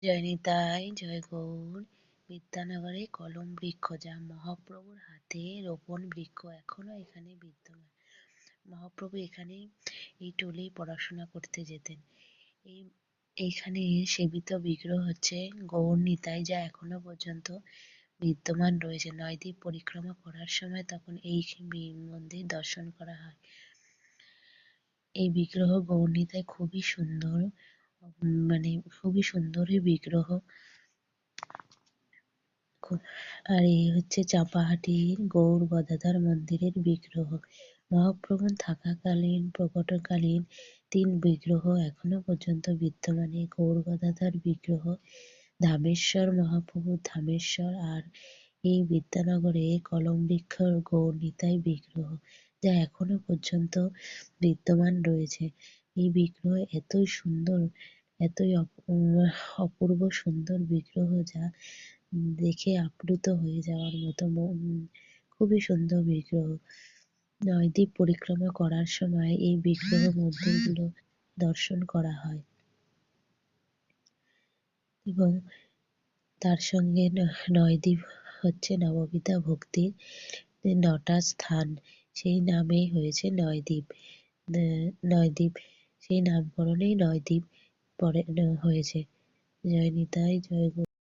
জয় নিতাই, জয় গৌর। বিদ্যানগরে কলম বৃক্ষ, যা মহাপ্রভুর হাতে রোপণ বৃক্ষ, এখনো এখানে বিদ্যমান। মহাপ্রভু এখানে এই টোলেই পড়াশোনা করতে যেতেন। এই এইখানে সেবিত বিগ্রহ হচ্ছে গৌর নিতাই, যা এখনো পর্যন্ত বিদ্যমান রয়েছে। নয়দ্বীপ পরিক্রমা করার সময় তখন এই মন্দির দর্শন করা হয়। এই বিগ্রহ গৌর নিতাই খুবই সুন্দর, মানে খুবই সুন্দরী বিগ্রহ। আর এই হচ্ছে চাপাহাটির গৌর গদাধর মন্দিরের বিগ্রহ। মহাপ্রভু থাকাকালীন প্রকটকালীন ৩ বিগ্রহ এখনো পর্যন্ত বিদ্যমান। এই গৌর গদাধর বিগ্রহ ধামেশ্বর মহাপ্রভুর ধামেশ্বর, আর এই বিদ্যানগরে কলম বৃক্ষ গৌর নিতাই বিগ্রহ, যা এখনো পর্যন্ত বিদ্যমান রয়েছে। এই বিগ্রহ এতই সুন্দর, এতই অপূর্ব সুন্দর বিগ্রহ, যা দেখে আপ্লুত হয়ে যাওয়ার মতো। খুবই সুন্দর বিগ্রহ। নয়দ্বীপ পরিক্রমা করার সময় এই বিগ্রহ মন্দিরগুলো দর্শন করা হয় এবং তার সঙ্গে নয়দ্বীপ হচ্ছে নববিধা ভক্তির ৯টা স্থান, সেই নামেই হয়েছে নয়দ্বীপ। নয়দ্বীপ সেই নামকরণেই নয়দ্বীপ পরে হয়েছে। জয় নিতাই, জয় গৌর।